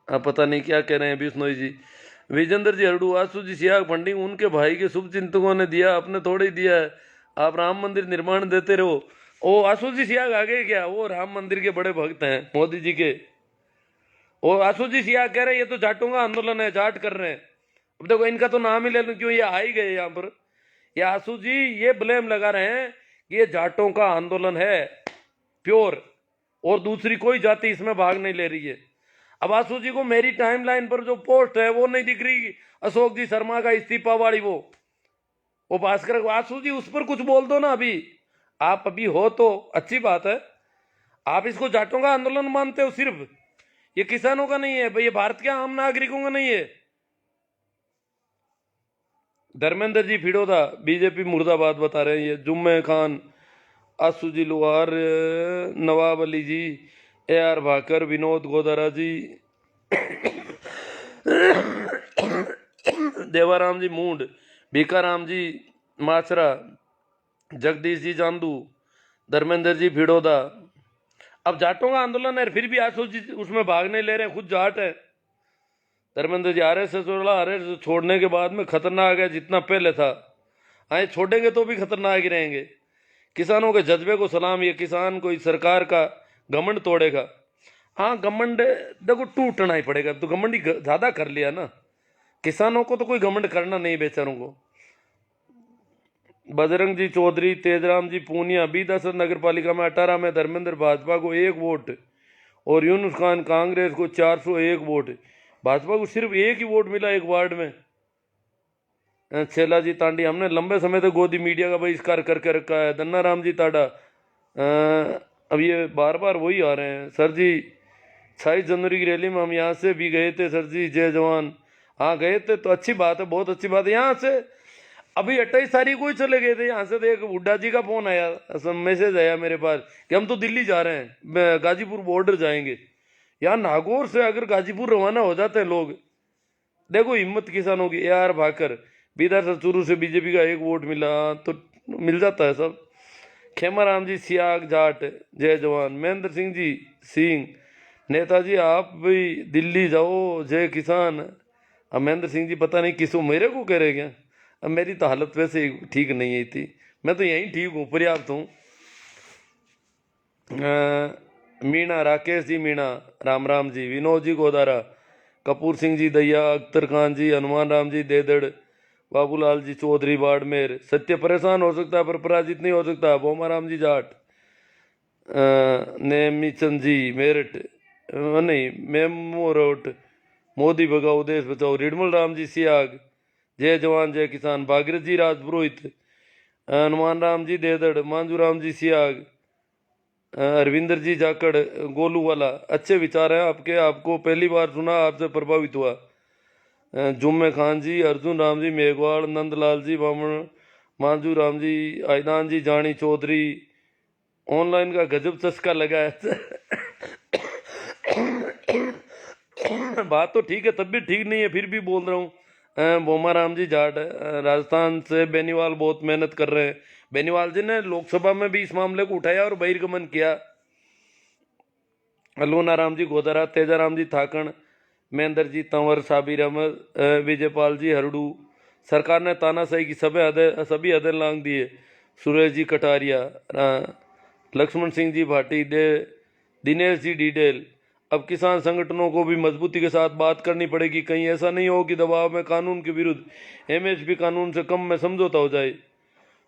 आप पता नहीं क्या कह रहे हैं बिश्नोई जी। विजेंद्र जी हरडू, आसू जी सियाग, फंडिंग उनके भाई के शुभ चिंतकों ने दिया, आपने थोड़े ही दिया है। आप राम मंदिर निर्माण देते रहो। ओ आसू जी सियाग आ गए क्या? वो राम मंदिर के बड़े भक्त हैं मोदी जी के। ओ आसू जी सियाग कह रहे हैं ये तो जाटों का आंदोलन है, जाट कर रहे हैं। अब देखो इनका तो नाम ही ले लूं, क्यों ये आ ही गए यहाँ पर। ये आसू जी ये ब्लेम लगा रहे हैं कि ये जाटों का आंदोलन है प्योर, और दूसरी कोई जाति इसमें भाग नहीं ले रही है। अब आसू जी को मेरी टाइमलाइन पर जो पोस्ट है वो नहीं दिख रही, अशोक जी शर्मा का इस्तीफा वाली, वो भास्कर। आसू जी उस पर कुछ बोल दो ना। अभी आप अभी हो तो अच्छी बात है। आप इसको जाटों का आंदोलन मानते हो सिर्फ, ये किसानों का नहीं है भाई, ये भारत के आम नागरिकों का नहीं है। धर्मेंद्र जी फिडोदा, बीजेपी मुर्दाबाद बता रहे हैं ये। जुम्मे खान, आसू जी लोहार, नवाब अली जी, AR भाकर, विनोद गोदारा जी, देवाराम जी मूंड, भीकाराम जी माचरा, जगदीश जी चांदू, धर्मेंद्र जी फिडोदा। अब जाटों का आंदोलन है फिर भी आसू जी उसमें भाग नहीं ले रहे हैं, खुद जाट है। धर्मेंद्र जी RSS छोड़ने के बाद में खतरनाक है जितना पहले था, आए छोड़ेंगे तो भी खतरनाक ही रहेंगे। किसानों के जज्बे को सलाम, ये किसान कोई सरकार का घमंड तोड़ेगा। हाँ घमंड देखो टूटना ही पड़ेगा, तो घमंड ही ज्यादा कर लिया ना। किसानों को तो कोई घमंड करना नहीं बेचारों को। बजरंग जी चौधरी, तेजराम जी पूनिया, बीदासर नगर पालिका में 18 में धर्मेंद्र भाजपा को 1 वोट और यूनुस खान कांग्रेस को 401 वोट। भाजपा को सिर्फ 1 ही वोट मिला एक वार्ड में। छेला जी तांडी, हमने लंबे समय तक गोदी मीडिया का बहिष्कार करके रखा है। दन्नाराम जी ताडा, अब ये बार बार वही आ रहे हैं। सर जी 26 जनवरी की रैली में हम यहाँ से भी गए थे सर जी, जय जवान। हाँ गए थे तो अच्छी बात है, बहुत अच्छी बात है। यहाँ से अभी 28 तारीख को ही चले गए थे। यहाँ से तो एक हुड्डा जी का फोन आया, मैसेज आया मेरे पास कि हम तो दिल्ली जा रहे हैं, गाजीपुर बॉर्डर जाएंगे। यहाँ नागौर से अगर गाजीपुर रवाना हो जाते हैं लोग, देखो हिम्मत किसानों की। AR भाकर, बीदर से चूरू से बीजेपी का 1 वोट मिला तो मिल जाता है सब। खेमाराम जी सियाग जाट, जय जवान। महेंद्र सिंह जी सिंह, नेताजी आप भी दिल्ली जाओ, जय किसान। अब महेंद्र सिंह जी पता नहीं किसको, मेरे को कह रहे क्या? अब मेरी तो हालत वैसे ही ठीक नहीं है थी, मैं तो यहीं ठीक हूँ, पर्याप्त हूँ। मीणा, राकेश जी मीणा, राम राम जी, विनोद जी गोदारा, कपूर सिंह जी दैया, अख्तर खान जी, हनुमान राम जी देदड़, बाबूलाल जी चौधरी बाड़मेर। सत्य परेशान हो सकता है पर पराजित नहीं हो सकता। बोमाराम जी जाट, नेमीचंद जी मेरठ, नहीं मेमोरोट, मोदी भगाओ देश बचाओ। रिडमल राम जी सियाग, जय जवान जय किसान। भागीरथ जी राजपुरोहित, हनुमान राम जी देदड़, मांजू राम जी सियाग, अरविंदर जी जाकड़, गोलू वाला। अच्छे विचार हैं आपके, आपको पहली बार सुना, आपसे प्रभावित हुआ। जुम्मे खान जी, अर्जुन राम जी मेघवाल, नंदलाल जी बामण, मांजू राम जी, आयदान जी जानी चौधरी। ऑनलाइन का गजब चस्का लगा है। बात तो ठीक है, तब भी ठीक नहीं है, फिर भी बोल रहा हूँ। बोमाराम जी जाट, राजस्थान से बेनीवाल बहुत मेहनत कर रहे हैं। बेनीवाल जी ने लोकसभा में भी इस मामले को उठाया और बहिर्गमन किया। लोनाराम जी गोदारा, तेजाराम जी थाकण, महेंद्र जी तंवर, साबिर अहमद, विजयपाल जी हरडू। सरकार ने तानाशाही की सभी हदें लांघ दिए। सुरेश जी कटारिया, लक्ष्मण सिंह जी भाटी, दिनेश जी डिडेल। अब किसान संगठनों को भी मजबूती के साथ बात करनी पड़ेगी, कहीं ऐसा नहीं हो कि दबाव में कानून के विरुद्ध MSP कानून से कम में समझौता हो जाए।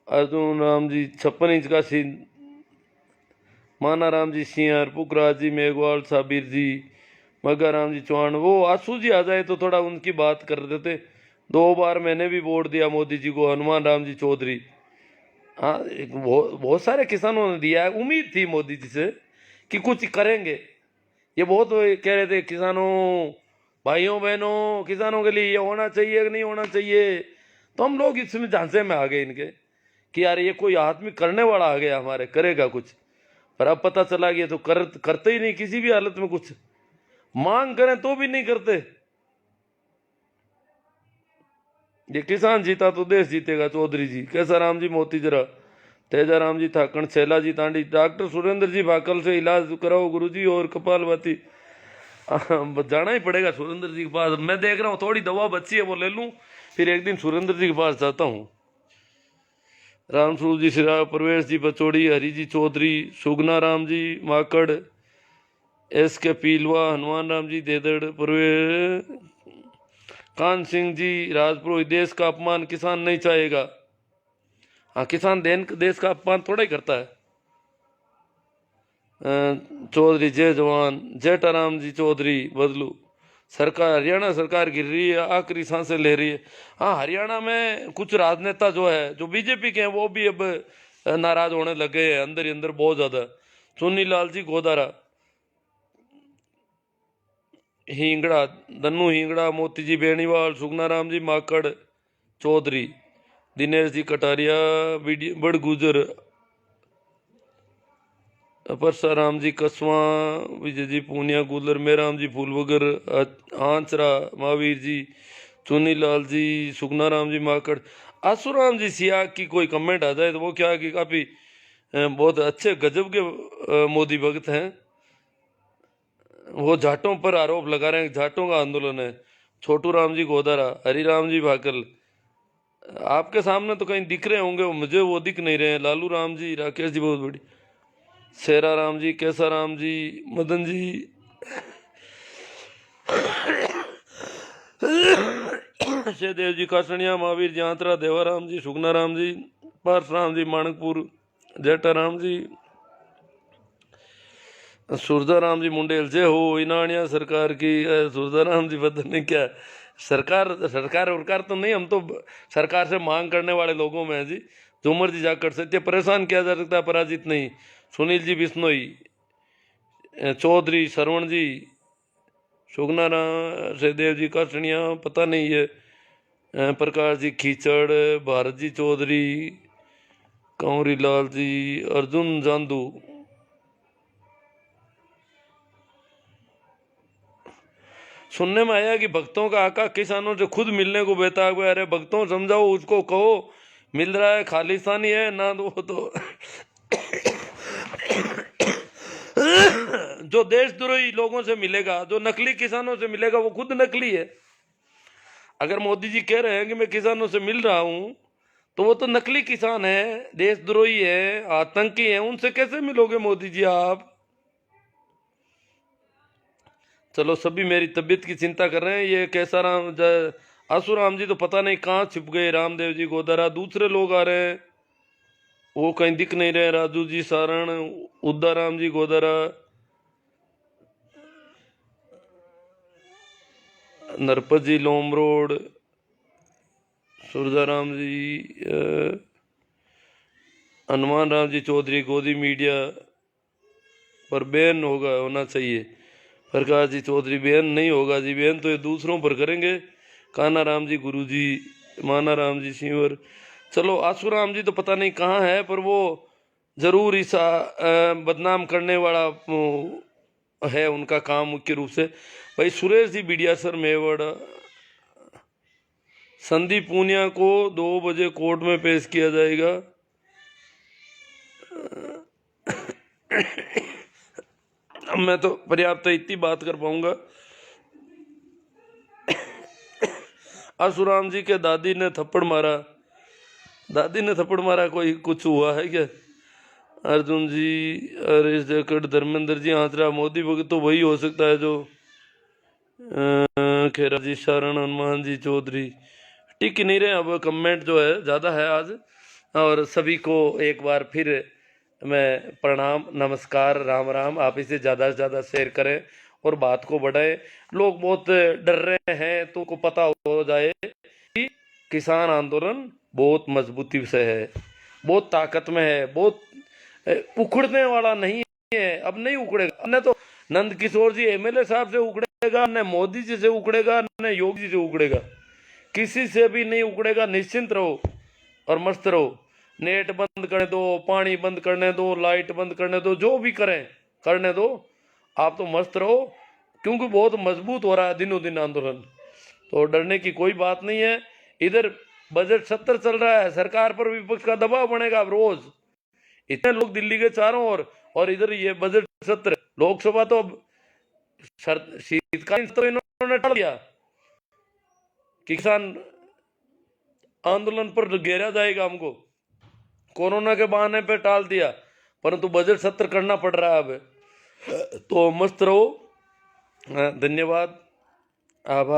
अर्जुन राम जी 56 इंच का सीन, माना राम जी सिंहर, पुखराज जी मेघवाल, साबिर जी, मग्गा राम जी चौहान, वो आंसू जी आ जाए तो थोड़ा उनकी बात कर देते। 2 बार मैंने भी वोट दिया मोदी जी को। हनुमान राम जी चौधरी, हाँ, बहुत सारे किसानों ने दिया है। उम्मीद थी मोदी जी से कि कुछ करेंगे। ये बहुत कह रहे थे किसानों, भाइयों बहनों, किसानों के लिए ये होना चाहिए कि नहीं होना चाहिए। तो हम लोग इसमें झांसे में आ गए इनके कि यार ये कोई आदमी करने वाला आ गया हमारे, करेगा कुछ। पर अब पता चला कि ये तो करते ही नहीं किसी भी हालत में कुछ। मांग करें तो भी नहीं करते। ये किसान जीता तो देश जीतेगा। चौधरी जी, कैसा राम जी मोती जरा, तेजा राम जी थाकण, छैला जी तांडी, डॉक्टर सुरेंद्र जी भाकल से इलाज कराओ गुरुजी, और कपालभाती जाना ही पड़ेगा सुरेंद्र जी के पास। मैं देख रहा हूँ थोड़ी दवा बची है, वो ले लूं, फिर एक दिन सुरेंद्र जी के पास जाता हूँ। रामसूर जी सिरा, प्रवेश जी पचौड़ी, हरि जी चौधरी, सुगना राम जी माकड़, एस के पीलवा, हनुमान राम जी देदड़, प्रवेश कान सिंह जी राजपुरोहित, देश का अपमान किसान नहीं चाहेगा। हाँ, किसान देश का अपमान थोड़ा ही करता है। चौधरी जय जवान, जेठाराम जी चौधरी बदलू, सरकार हरियाणा सरकार गिर रही है, आखिरी सांसें ले रही है। हाँ, हरियाणा में कुछ राजनेता जो है, जो बीजेपी के हैं, वो भी अब नाराज होने लगे हैं अंदर ही अंदर बहुत ज्यादा। सुनी लाल जी गोदारा, हिंगड़ा दन्नू हिंगड़ा, मोती जी बेनीवाल, सुगना राम जी माकड़ चौधरी, दिनेश जी कटारिया, बड़ गुजर, परसाराम जी कसवा, विजय जी पूनिया गुलर, मेराम जी फूलवगर, आंचरा, महावीर जी, चुनीलाल जी, सुगना राम जी माकड़, आसुराम जी सियाग की कोई कमेंट आ जाए तो वो क्या कि काफी बहुत अच्छे गजब के मोदी भक्त हैं। वो जाटों पर आरोप लगा रहे हैं, जाटों का आंदोलन है। छोटू राम जी गोदारा, हरिराम जी भाकल, आपके सामने तो कहीं दिख रहे होंगे, मुझे वो दिख नहीं रहे हैं। लालू राम जी, राकेश जी बहुत बड़ी, शेरा राम जी, कैसा राम जी, मदन जी, शेदेव जी कासनिया, महावीर जी आंतरा, देवाराम जी, सुगना राम जी, पारसराम जी माणकपुर, जेठा राम जी, सुरदा राम जी मुंडेल, जय हो इनानिया सरकार की। सुरदा राम जी पता नहीं क्या सरकार सरकार उरकार तो नहीं, हम तो सरकार से मांग करने वाले लोगों में है जी। झूमर जी जाकर सत्य परेशान किया जा सकता है, पराजित नहीं। सुनील जी बिश्नोई, चौधरी श्रवण जी, सुगना सहदेव जी कासनिया, पता नहीं है, प्रकाश जी खीचड़, भारत जी चौधरी, कंवरी लाल जी, अर्जुन जांदू, सुनने में आया कि भक्तों का आका किसानों से खुद मिलने को बेताब है। अरे भक्तों समझाओ उसको, कहो मिल रहा है, खालिस्तानी है ना तो जो देशद्रोही लोगों से मिलेगा, जो नकली किसानों से मिलेगा, वो खुद नकली है। अगर मोदी जी कह रहे हैं कि मैं किसानों से मिल रहा हूं, तो वो तो नकली किसान है, देशद्रोही है, आतंकी है। उनसे कैसे मिलोगे मोदी जी आप? चलो, सभी मेरी तबीयत की चिंता कर रहे हैं। ये कैसा आसुराम जी तो पता नहीं कहाँ छिप गए। रामदेव जी गोदारा, दूसरे लोग आ रहे हैं, वो कहीं दिख नहीं रहे। राजू जी सारण, उद्दाराम जी गोदारा, नरपत जी लोम रोड, सुरदाराम जी, हनुमान राम जी चौधरी गोदी मीडिया पर बैन होना चाहिए। प्रकाश जी चौधरी, बैन नहीं होगा जी, बैन तो ये दूसरों पर करेंगे। काना राम जी गुरु जी, माना राम जी सिंवर। चलो, आसुराम जी तो पता नहीं कहाँ है, पर वो जरूर इस बदनाम करने वाला है उनका काम मुख्य रूप से। भाई सुरेश जी बिडियासर मेवड़, संदीप पूनिया को 2 बजे कोर्ट में पेश किया जाएगा। मैं तो पर्याप्त इतनी बात कर पाऊंगा। आसुराम जी के दादी ने थप्पड़ मारा, दादी ने थप्पड़ मारा, कोई कुछ हुआ है क्या? अर्जुन जी, हरीश जैकड़, धर्मेंद्र जी आंतरा, मोदी भगत तो वही हो सकता है जो खेरा जी शरण, हनुमान जी चौधरी टिक नहीं रहे। अब कमेंट जो है ज़्यादा है आज। और सभी को एक बार फिर मैं प्रणाम, नमस्कार, राम राम। आप इसे ज़्यादा से ज़्यादा शेयर करें और बात को बढ़ाए। लोग बहुत डर रहे हैं, तो को पता हो जाए कि किसान आंदोलन बहुत मजबूती से है, बहुत ताकत में है, बहुत उखड़ने वाला नहीं है। अब नहीं उखड़ेगा, न तो नंद किशोर जी एमएलए साहब से उखड़ेगा, न मोदी जी से उखड़ेगा, न योगी जी से उखड़ेगा, किसी से भी नहीं उखड़ेगा। निश्चिंत रहो और मस्त रहो। नेट बंद करने दो, पानी बंद करने दो, लाइट बंद करने दो, जो भी करें करने दो, आप तो मस्त रहो, क्योंकि बहुत मजबूत हो रहा है दिनों दिन आंदोलन। तो डरने की कोई बात नहीं है। इधर बजट सत्र चल रहा है, सरकार पर विपक्ष का दबाव बनेगा अब रोज। इतने लोग दिल्ली के चारों ओर, और इधर ये बजट सत्र, लोकसभा तो अब शीतकालीन सत्र इन्होंने टाल दिया, किसान आंदोलन पर घेरा जाएगा हमको, कोरोना के बहाने पे टाल दिया, परंतु बजट सत्र करना पड़ रहा है अब। तो मस्त रहो। धन्यवाद, आभार।